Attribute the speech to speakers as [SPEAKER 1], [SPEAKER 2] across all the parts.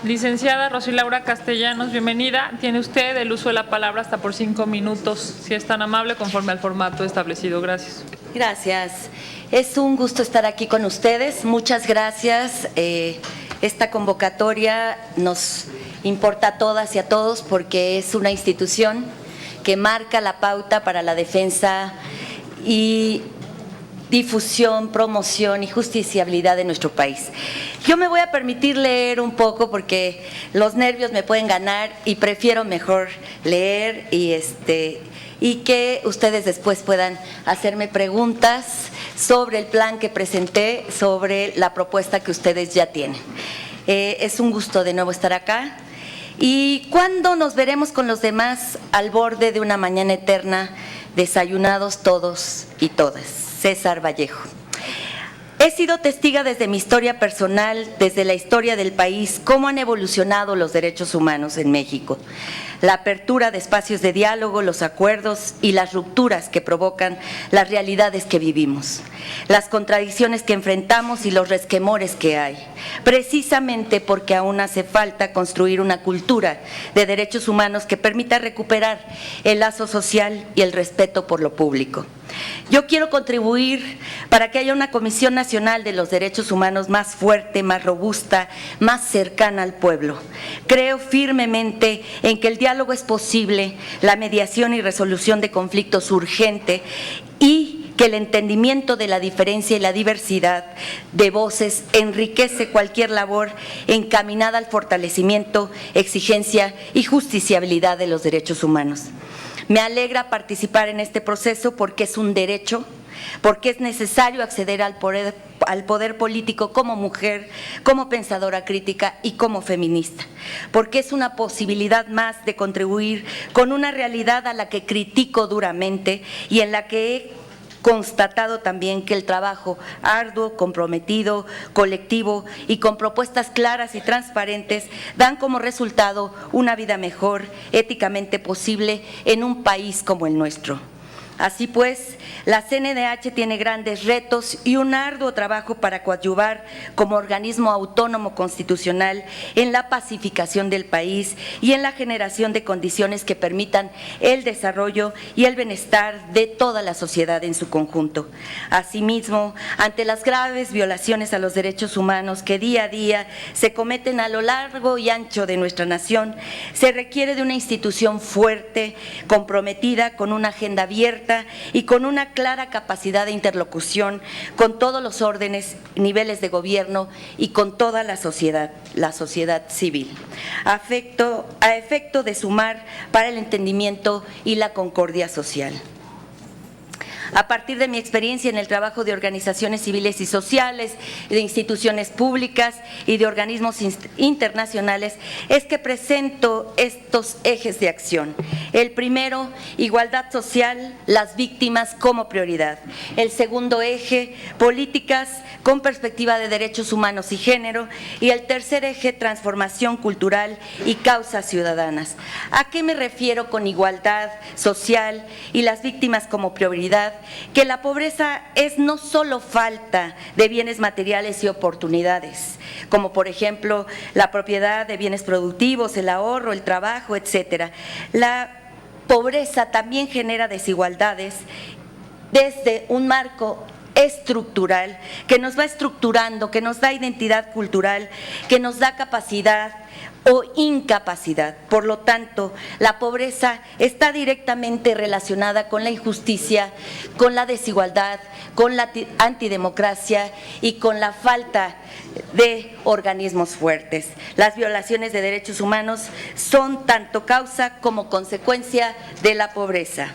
[SPEAKER 1] Licenciada Rosy Laura Castellanos, bienvenida. Tiene usted el uso de la palabra hasta por 5 minutos, si es tan amable, conforme al formato establecido. Gracias.
[SPEAKER 2] Gracias. Es un gusto estar aquí con ustedes. Muchas gracias. Esta convocatoria nos importa a todas y a todos porque es una institución que marca la pauta para la defensa y difusión, promoción y justiciabilidad de nuestro país. Yo me voy a permitir leer un poco porque los nervios me pueden ganar y prefiero mejor leer y que ustedes después puedan hacerme preguntas sobre el plan que presenté, sobre la propuesta que ustedes ya tienen. Es un gusto de nuevo estar acá. ¿Y cuándo nos veremos con los demás al borde de una mañana eterna, desayunados todos y todas? César Vallejo. He sido testiga desde mi historia personal, desde la historia del país, cómo han evolucionado los derechos humanos en México. La apertura de espacios de diálogo, los acuerdos y las rupturas que provocan las realidades que vivimos, las contradicciones que enfrentamos y los resquemores que hay, precisamente porque aún hace falta construir una cultura de derechos humanos que permita recuperar el lazo social y el respeto por lo público. Yo quiero contribuir para que haya una Comisión Nacional de los Derechos Humanos más fuerte, más robusta, más cercana al pueblo. Creo firmemente en que el diálogo es posible, la mediación y resolución de conflictos urgente y que el entendimiento de la diferencia y la diversidad de voces enriquece cualquier labor encaminada al fortalecimiento, exigencia y justiciabilidad de los derechos humanos. Me alegra participar en este proceso porque es un derecho, porque es necesario acceder al poder político como mujer, como pensadora crítica y como feminista, porque es una posibilidad más de contribuir con una realidad a la que critico duramente y en la que he constatado también que el trabajo arduo, comprometido, colectivo y con propuestas claras y transparentes dan como resultado una vida mejor, éticamente posible en un país como el nuestro. Así pues, la CNDH tiene grandes retos y un arduo trabajo para coadyuvar como organismo autónomo constitucional en la pacificación del país y en la generación de condiciones que permitan el desarrollo y el bienestar de toda la sociedad en su conjunto. Asimismo, ante las graves violaciones a los derechos humanos que día a día se cometen a lo largo y ancho de nuestra nación, se requiere de una institución fuerte, comprometida con una agenda abierta y con una clara capacidad de interlocución con todos los órdenes, niveles de gobierno y con toda la sociedad civil, a efecto de sumar para el entendimiento y la concordia social. A partir de mi experiencia en el trabajo de organizaciones civiles y sociales, de instituciones públicas y de organismos internacionales, es que presento estos ejes de acción. El primero, igualdad social, las víctimas como prioridad. El segundo eje, políticas con perspectiva de derechos humanos y género. Y el tercer eje, transformación cultural y causas ciudadanas. ¿A qué me refiero con igualdad social y las víctimas como prioridad? Que la pobreza es no solo falta de bienes materiales y oportunidades, como por ejemplo la propiedad de bienes productivos, el ahorro, el trabajo, etcétera. La pobreza también genera desigualdades desde un marco estructural que nos va estructurando, que nos da identidad cultural, que nos da capacidad o incapacidad. Por lo tanto, la pobreza está directamente relacionada con la injusticia, con la desigualdad, con la antidemocracia y con la falta de organismos fuertes. Las violaciones de derechos humanos son tanto causa como consecuencia de la pobreza.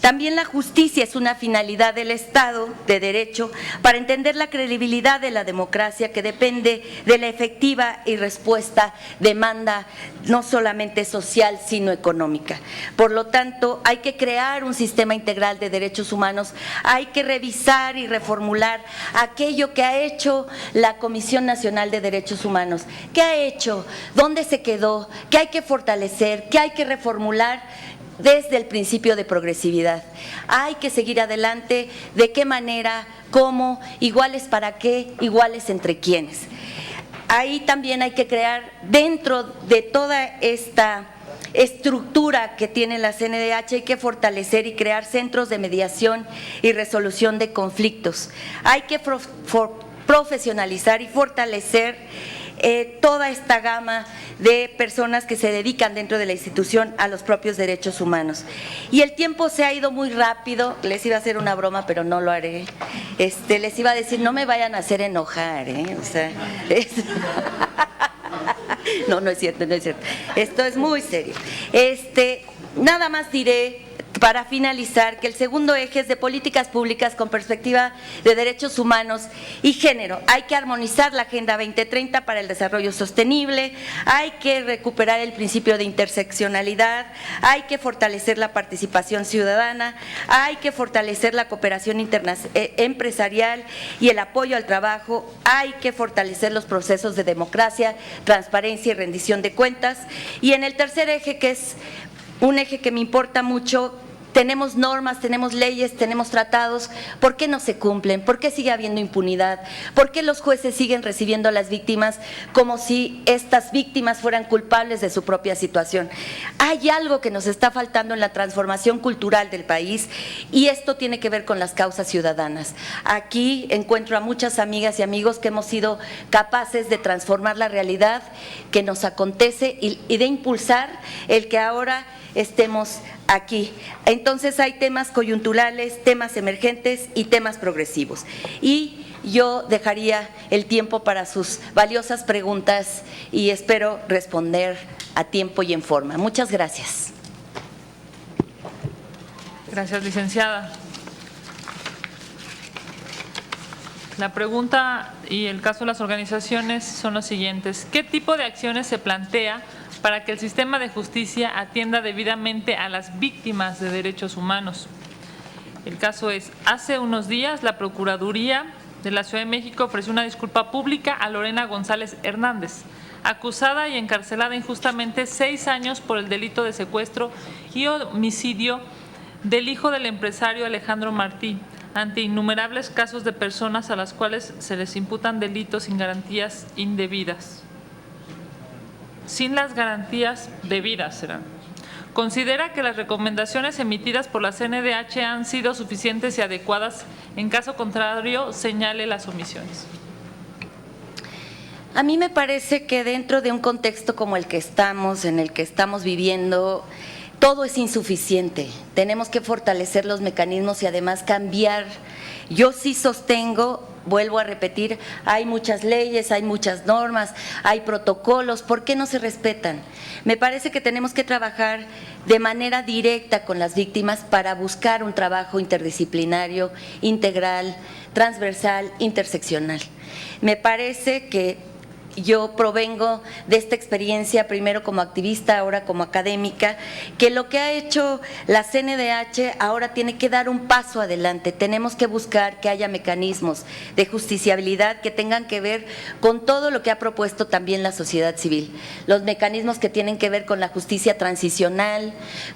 [SPEAKER 2] También la justicia es una finalidad del Estado de Derecho para entender la credibilidad de la democracia que depende de la efectiva y respuesta demanda no solamente social sino económica. Por lo tanto, hay que crear un sistema integral de derechos humanos, hay que revisar y reformular aquello que ha hecho la Comisión Nacional de Derechos Humanos. ¿Qué ha hecho? ¿Dónde se quedó? ¿Qué hay que fortalecer? ¿Qué hay que reformular? Desde el principio de progresividad. Hay que seguir adelante. ¿De qué manera? ¿Cómo? ¿Iguales para qué? ¿Iguales entre quiénes? ahí también hay que crear, dentro de toda esta estructura que tiene la CNDH, hay que fortalecer y crear centros de mediación y resolución de conflictos. Hay que profesionalizar y fortalecer toda esta gama de personas que se dedican dentro de la institución a los propios derechos humanos. Y el tiempo se ha ido muy rápido, les iba a hacer una broma, pero no lo haré. Les iba a decir, no me vayan a hacer enojar, o sea, no, no es cierto, no es cierto. Esto es muy serio. Nada más diré, para finalizar, que el segundo eje es de políticas públicas con perspectiva de derechos humanos y género. Hay que armonizar la Agenda 2030 para el desarrollo sostenible, hay que recuperar el principio de interseccionalidad, hay que fortalecer la participación ciudadana, hay que fortalecer la cooperación empresarial y el apoyo al trabajo, hay que fortalecer los procesos de democracia, transparencia y rendición de cuentas. Y en el tercer eje, que es un eje que me importa mucho, tenemos normas, tenemos leyes, tenemos tratados, ¿por qué no se cumplen? ¿Por qué sigue habiendo impunidad? ¿Por qué los jueces siguen recibiendo a las víctimas como si estas víctimas fueran culpables de su propia situación? Hay algo que nos está faltando en la transformación cultural del país y esto tiene que ver con las causas ciudadanas. Aquí encuentro a muchas amigas y amigos que hemos sido capaces de transformar la realidad que nos acontece y de impulsar el que ahora estemos aquí. Entonces hay temas coyunturales, temas emergentes y temas progresivos. Y yo dejaría el tiempo para sus valiosas preguntas y espero responder a tiempo y en forma. Muchas gracias.
[SPEAKER 1] Gracias, licenciada. La pregunta y el caso de las organizaciones son los siguientes. ¿Qué tipo de acciones se plantea para que el sistema de justicia atienda debidamente a las víctimas de derechos humanos? El caso es, hace unos días la Procuraduría de la Ciudad de México ofreció una disculpa pública a Lorena González Hernández, acusada y encarcelada injustamente 6 años por el delito de secuestro y homicidio del hijo del empresario Alejandro Martí, ante innumerables casos de personas a las cuales se les imputan delitos sin garantías indebidas. Sin las garantías debidas serán. ¿Considera que las recomendaciones emitidas por la CNDH han sido suficientes y adecuadas? En caso contrario, señale las omisiones.
[SPEAKER 2] A mí me parece que dentro de un contexto como el que estamos, en el que estamos viviendo, todo es insuficiente. Tenemos que fortalecer los mecanismos y además cambiar. Yo sí sostengo, vuelvo a repetir, hay muchas leyes, hay muchas normas, hay protocolos, ¿por qué no se respetan? Me parece que tenemos que trabajar de manera directa con las víctimas para buscar un trabajo interdisciplinario, integral, transversal, interseccional. Me parece que yo provengo de esta experiencia, primero como activista, ahora como académica, que lo que ha hecho la CNDH ahora tiene que dar un paso adelante. Tenemos que buscar que haya mecanismos de justiciabilidad que tengan que ver con todo lo que ha propuesto también la sociedad civil. Los mecanismos que tienen que ver con la justicia transicional,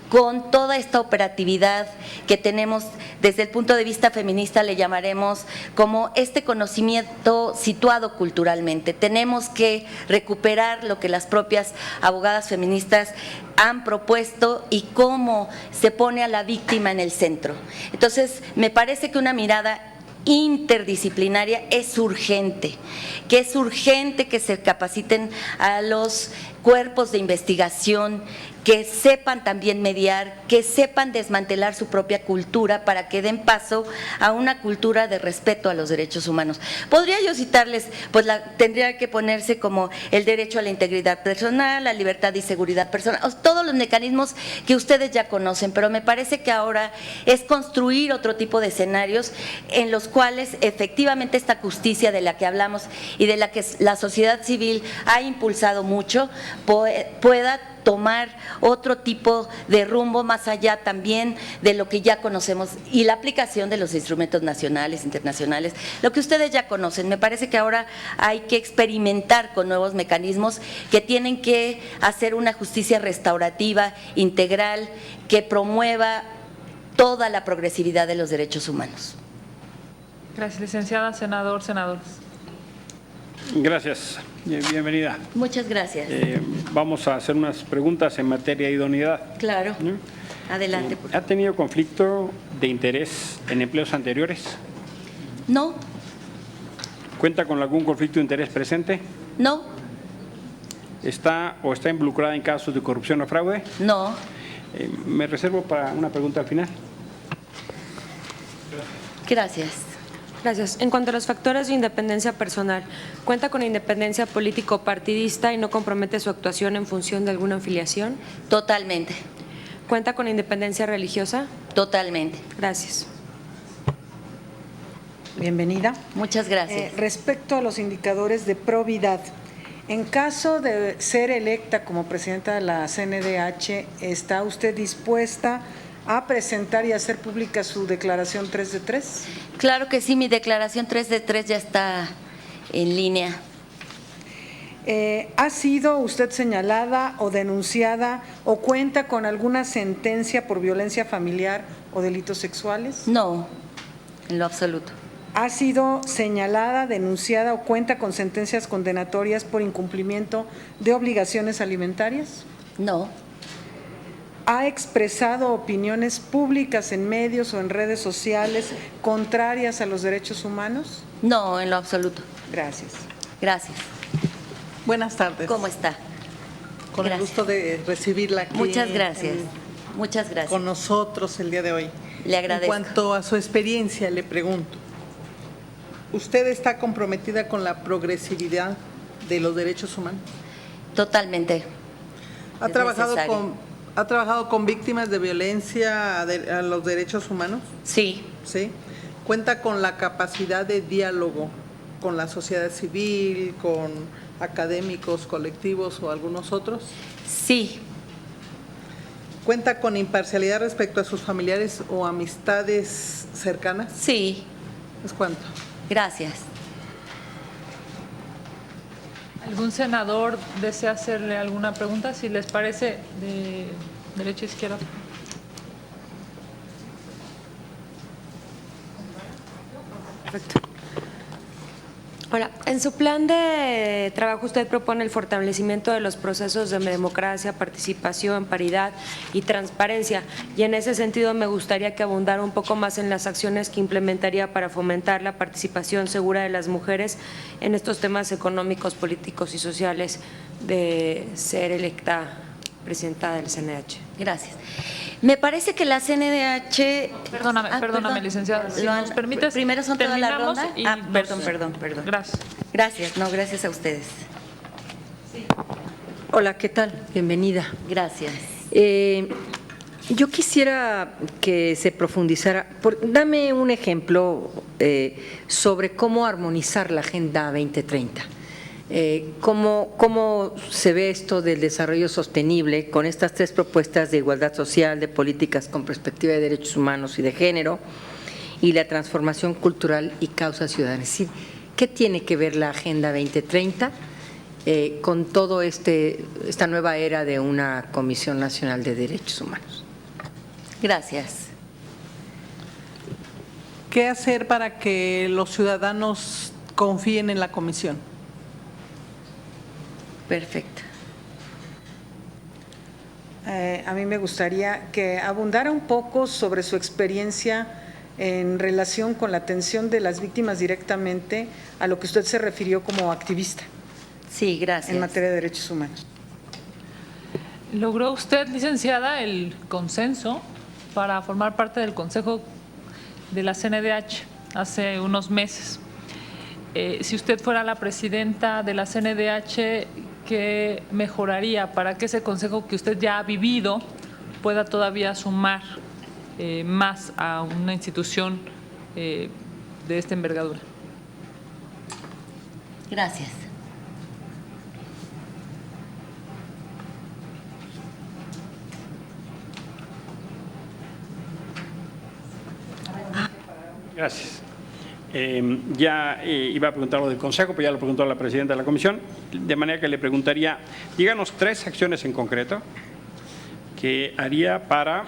[SPEAKER 2] con toda esta operatividad que tenemos desde el punto de vista feminista, le llamaremos como este conocimiento situado culturalmente. Tenemos que recuperar lo que las propias abogadas feministas han propuesto y cómo se pone a la víctima en el centro. Entonces, me parece que una mirada interdisciplinaria es urgente, que se capaciten a los cuerpos de investigación, que sepan también mediar, que sepan desmantelar su propia cultura para que den paso a una cultura de respeto a los derechos humanos. Podría yo citarles, pues tendría que ponerse como el derecho a la integridad personal, la libertad y seguridad personal, todos los mecanismos que ustedes ya conocen, pero me parece que ahora es construir otro tipo de escenarios en los cuales efectivamente esta justicia de la que hablamos y de la que la sociedad civil ha impulsado mucho, pueda tomar otro tipo de rumbo más allá también de lo que ya conocemos y la aplicación de los instrumentos nacionales, internacionales, lo que ustedes ya conocen. Me parece que ahora hay que experimentar con nuevos mecanismos que tienen que hacer una justicia restaurativa, integral, que promueva toda la progresividad de los derechos humanos.
[SPEAKER 1] Gracias, licenciada. Senador, senadores.
[SPEAKER 3] Gracias. Bienvenida.
[SPEAKER 2] Muchas gracias.
[SPEAKER 3] Vamos a hacer unas preguntas en materia de idoneidad.
[SPEAKER 2] Claro. Adelante.
[SPEAKER 3] ¿Ha tenido conflicto de interés en empleos anteriores?
[SPEAKER 2] No,
[SPEAKER 3] ¿Cuenta con algún conflicto de interés presente?
[SPEAKER 2] no,
[SPEAKER 3] ¿Está involucrada en casos de corrupción o fraude?
[SPEAKER 2] no.
[SPEAKER 3] Me reservo para una pregunta al final.
[SPEAKER 2] Gracias.
[SPEAKER 4] Gracias. En cuanto a los factores de independencia personal, ¿cuenta con independencia político-partidista y no compromete su actuación en función de alguna afiliación?
[SPEAKER 2] Totalmente,
[SPEAKER 4] ¿Cuenta con independencia religiosa?
[SPEAKER 2] totalmente.
[SPEAKER 4] Gracias.
[SPEAKER 5] Bienvenida.
[SPEAKER 2] Muchas gracias.
[SPEAKER 5] Respecto a los indicadores de probidad, en caso de ser electa como presidenta de la CNDH, ¿está usted dispuesta a presentar y hacer pública su declaración 3 de 3?
[SPEAKER 2] Claro que sí, mi declaración 3 de 3 ya está en línea.
[SPEAKER 5] ¿Ha sido usted señalada o denunciada o cuenta con alguna sentencia por violencia familiar o delitos sexuales?
[SPEAKER 2] No, en lo absoluto.
[SPEAKER 5] ¿Ha sido señalada, denunciada o cuenta con sentencias condenatorias por incumplimiento de obligaciones alimentarias?
[SPEAKER 2] No,
[SPEAKER 5] ¿Ha expresado opiniones públicas en medios o en redes sociales contrarias a los derechos humanos?
[SPEAKER 2] no, en lo absoluto.
[SPEAKER 5] Gracias.
[SPEAKER 2] Gracias.
[SPEAKER 6] Buenas tardes.
[SPEAKER 2] ¿Cómo está?
[SPEAKER 6] Con el
[SPEAKER 2] Gracias.
[SPEAKER 6] gusto de recibirla aquí.
[SPEAKER 2] Muchas gracias. Muchas gracias.
[SPEAKER 6] Con nosotros el día de hoy.
[SPEAKER 2] Le agradezco.
[SPEAKER 6] En cuanto a su experiencia, le pregunto, ¿usted está comprometida con la progresividad de los derechos humanos?
[SPEAKER 2] Totalmente.
[SPEAKER 6] ¿Ha
[SPEAKER 2] Es
[SPEAKER 6] trabajado
[SPEAKER 2] necesario.
[SPEAKER 6] con víctimas de violencia a los derechos humanos?
[SPEAKER 2] Sí,
[SPEAKER 6] ¿Sí? ¿Cuenta con la capacidad de diálogo con la sociedad civil, con académicos, colectivos o algunos otros?
[SPEAKER 2] sí,
[SPEAKER 6] ¿Cuenta con imparcialidad respecto a sus familiares o amistades cercanas?
[SPEAKER 2] sí.
[SPEAKER 6] ¿Es cuánto?
[SPEAKER 2] Gracias.
[SPEAKER 1] ¿Algún senador desea hacerle alguna pregunta? Si les parece, de derecha a izquierda.
[SPEAKER 4] Perfecto. Hola, en su plan de trabajo usted propone el fortalecimiento de los procesos de democracia, participación, paridad y transparencia, y en ese sentido me gustaría que abundara un poco más en las acciones que implementaría para fomentar la participación segura de las mujeres en estos temas económicos, políticos y sociales de ser electa presidenta del CNDH.
[SPEAKER 2] Gracias. Me parece que la CNDH…
[SPEAKER 1] Perdóname,
[SPEAKER 2] perdón.
[SPEAKER 1] licenciada. Si
[SPEAKER 2] Lo
[SPEAKER 1] nos
[SPEAKER 2] han-
[SPEAKER 1] permites,
[SPEAKER 2] primero son toda la
[SPEAKER 1] terminamos
[SPEAKER 2] ronda.
[SPEAKER 1] y
[SPEAKER 2] Perdón.
[SPEAKER 1] Gracias.
[SPEAKER 2] Gracias, no, gracias a ustedes.
[SPEAKER 7] Hola, ¿qué tal? Bienvenida.
[SPEAKER 2] Gracias.
[SPEAKER 7] Yo quisiera que se profundizara, dame un ejemplo sobre cómo armonizar la Agenda 2030. ¿Cómo se ve esto del desarrollo sostenible con estas tres propuestas de igualdad social, de políticas con perspectiva de derechos humanos y de género, y la transformación cultural y causas ciudadanas? Es decir, ¿qué tiene que ver la Agenda 2030 con todo esta nueva era de una Comisión Nacional de Derechos Humanos?
[SPEAKER 2] Gracias.
[SPEAKER 6] ¿Qué hacer para que los ciudadanos confíen en la comisión?
[SPEAKER 2] Perfecto.
[SPEAKER 5] A mí me gustaría que abundara un poco sobre su experiencia en relación con la atención de las víctimas directamente a lo que usted se refirió como activista
[SPEAKER 2] Sí, gracias.
[SPEAKER 5] en materia de derechos humanos.
[SPEAKER 1] ¿Logró usted, licenciada, el consenso para formar parte del Consejo de la CNDH hace unos meses? Si usted fuera la presidenta de la CNDH, ¿qué mejoraría para que ese consejo que usted ya ha vivido pueda todavía sumar más a una institución de esta envergadura?
[SPEAKER 2] Gracias.
[SPEAKER 3] Gracias. Ya iba a preguntar lo del Consejo, pero ya lo preguntó la presidenta de la Comisión, de manera que le preguntaría, díganos 3 acciones en concreto que haría para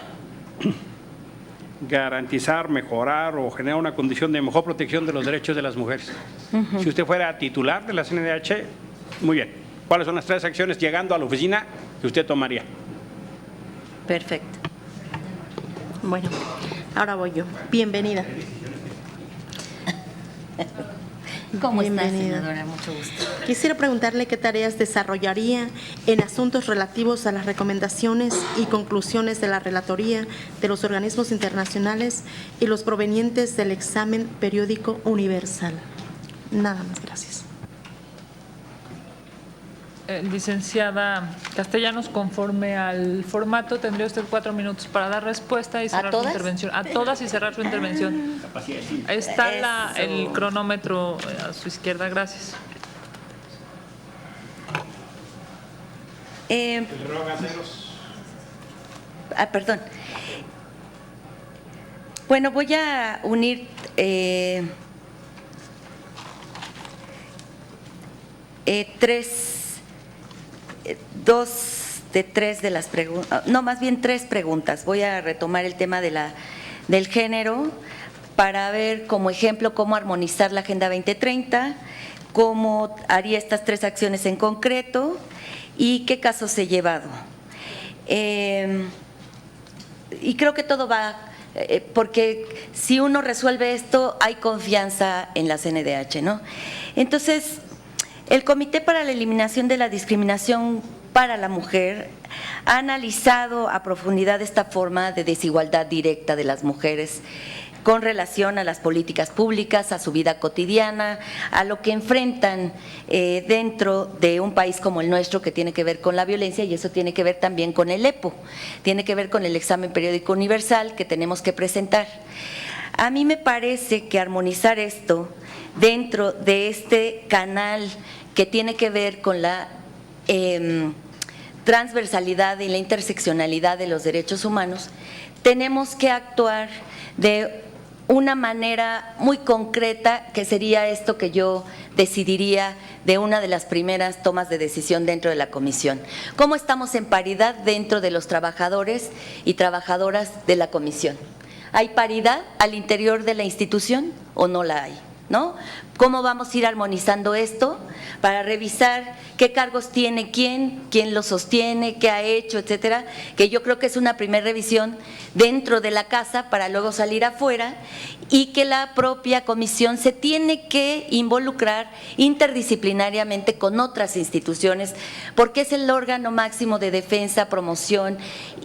[SPEAKER 3] garantizar, mejorar o generar una condición de mejor protección de los derechos de las mujeres. Si usted fuera titular de la CNDH, muy bien. ¿Cuáles son las 3 acciones llegando a la oficina que usted tomaría?
[SPEAKER 2] Perfecto.
[SPEAKER 8] Bueno, ahora voy yo. Bienvenida.
[SPEAKER 2] ¿Cómo está,
[SPEAKER 8] Bienvenida.
[SPEAKER 2] senadora? Mucho gusto.
[SPEAKER 8] Quisiera preguntarle qué tareas desarrollaría en asuntos relativos a las recomendaciones y conclusiones de la Relatoría de los organismos internacionales y los provenientes del examen periódico universal. Nada más, gracias.
[SPEAKER 1] Licenciada Castellanos, conforme al formato, tendría usted 4 minutos para dar respuesta y cerrar su
[SPEAKER 2] todas?
[SPEAKER 1] intervención. A todas y cerrar su intervención. Está el cronómetro a su izquierda. Gracias.
[SPEAKER 2] Perdón. Bueno, voy a unir tres de las preguntas, no, más bien 3 preguntas. Voy a retomar el tema del género para ver como ejemplo cómo armonizar la Agenda 2030, cómo haría estas 3 acciones en concreto y qué casos he llevado. Y creo que todo va, porque si uno resuelve esto, hay confianza en la CNDH, ¿no? Entonces, el Comité para la Eliminación de la Discriminación para la Mujer ha analizado a profundidad esta forma de desigualdad directa de las mujeres con relación a las políticas públicas, a su vida cotidiana, a lo que enfrentan dentro de un país como el nuestro, que tiene que ver con la violencia, y eso tiene que ver también con el EPO, tiene que ver con el examen periódico universal que tenemos que presentar. A mí me parece que armonizar esto dentro de este canal que tiene que ver con la transversalidad y la interseccionalidad de los derechos humanos, tenemos que actuar de una manera muy concreta, que sería esto que yo decidiría de una de las primeras tomas de decisión dentro de la comisión. ¿Cómo estamos en paridad dentro de los trabajadores y trabajadoras de la comisión? ¿Hay paridad al interior de la institución o no la hay? ¿No? ¿Cómo vamos a ir armonizando esto para revisar qué cargos tiene quién lo sostiene, qué ha hecho, etcétera? Que yo creo que es una primera revisión dentro de la casa para luego salir afuera, y que la propia comisión se tiene que involucrar interdisciplinariamente con otras instituciones, porque es el órgano máximo de defensa, promoción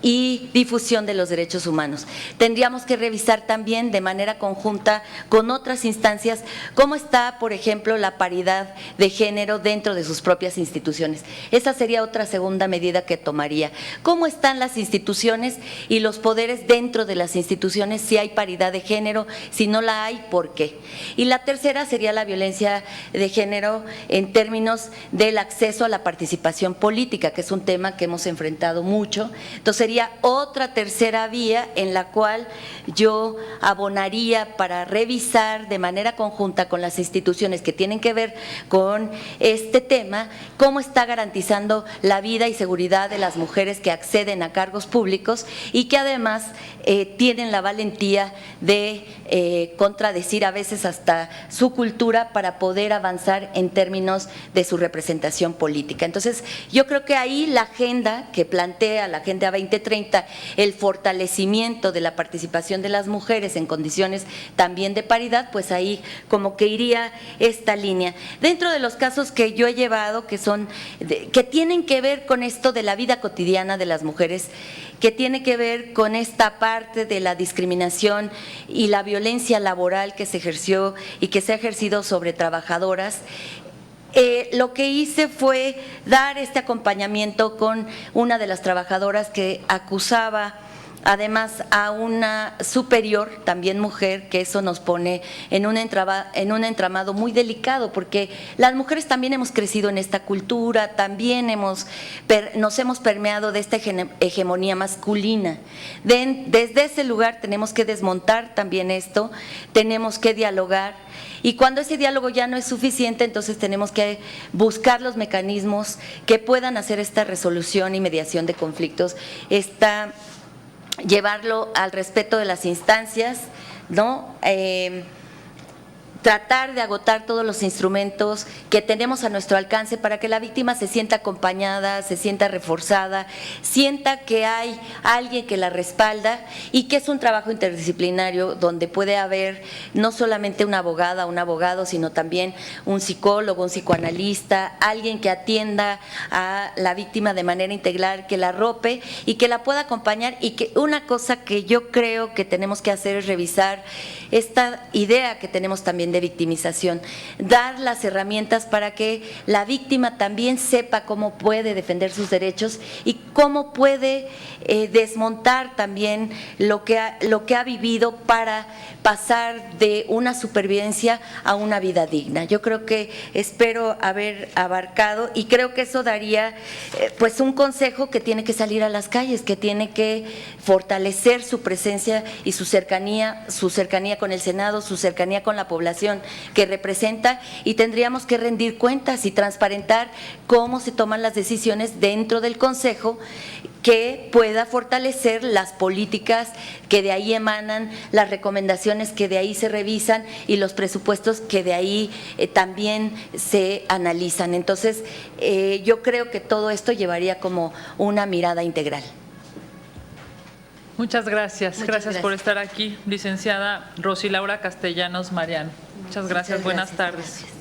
[SPEAKER 2] y difusión de los derechos humanos. Tendríamos que revisar también de manera conjunta con otras instancias cómo está, por ejemplo, la paridad de género dentro de sus propias instituciones. Esa sería otra segunda medida que tomaría. ¿Cómo están las instituciones y los poderes dentro de las instituciones? Si hay paridad de género, si no la hay, ¿por qué? Y la tercera sería la violencia de género en términos del acceso a la participación política, que es un tema que hemos enfrentado mucho. Entonces sería otra tercera vía en la cual yo abonaría para revisar de manera conjunta con las instituciones que tienen que ver con este tema, cómo está garantizando la vida y seguridad de las mujeres que acceden a cargos públicos y que además tienen la valentía de contradecir a veces hasta su cultura para poder avanzar en términos de su representación política. Entonces, yo creo que ahí la agenda que plantea la Agenda 2030, el fortalecimiento de la participación de las mujeres en condiciones también de paridad, pues ahí como que iría esta línea. Dentro de los casos que yo he llevado, que tienen que ver con esto de la vida cotidiana de las mujeres, que tiene que ver con esta parte de la discriminación y la violencia laboral que se ejerció y que se ha ejercido sobre trabajadoras. Lo que hice fue dar este acompañamiento con una de las trabajadoras que acusaba además a una superior, también mujer, que eso nos pone en un entramado muy delicado, porque las mujeres también hemos crecido en esta cultura, también nos hemos permeado de esta hegemonía masculina. Desde ese lugar tenemos que desmontar también esto, tenemos que dialogar, y cuando ese diálogo ya no es suficiente, entonces tenemos que buscar los mecanismos que puedan hacer esta resolución y mediación de conflictos, esta llevarlo al respeto de las instancias, ¿no? Tratar de agotar todos los instrumentos que tenemos a nuestro alcance para que la víctima se sienta acompañada, se sienta reforzada, sienta que hay alguien que la respalda y que es un trabajo interdisciplinario donde puede haber no solamente una abogada, un abogado, sino también un psicólogo, un psicoanalista, alguien que atienda a la víctima de manera integral, que la arrope y que la pueda acompañar. Y que una cosa que yo creo que tenemos que hacer es revisar esta idea que tenemos también de victimización, dar las herramientas para que la víctima también sepa cómo puede defender sus derechos y cómo puede desmontar también lo que ha vivido para pasar de una supervivencia a una vida digna. Yo creo que espero haber abarcado y creo que eso daría pues un consejo que tiene que salir a las calles, que tiene que fortalecer su presencia y su cercanía con el Senado, su cercanía con la población que representa, y tendríamos que rendir cuentas y transparentar cómo se toman las decisiones dentro del Consejo, que pueda fortalecer las políticas que de ahí emanan, las recomendaciones que de ahí se revisan y los presupuestos que de ahí también se analizan. Entonces, yo creo que todo esto llevaría como una mirada integral.
[SPEAKER 1] Muchas gracias.
[SPEAKER 2] Muchas
[SPEAKER 1] Gracias por
[SPEAKER 2] gracias.
[SPEAKER 1] estar aquí, licenciada Rosy Laura Castellanos Mariano. Muchas gracias. Buenas tardes.
[SPEAKER 2] Gracias.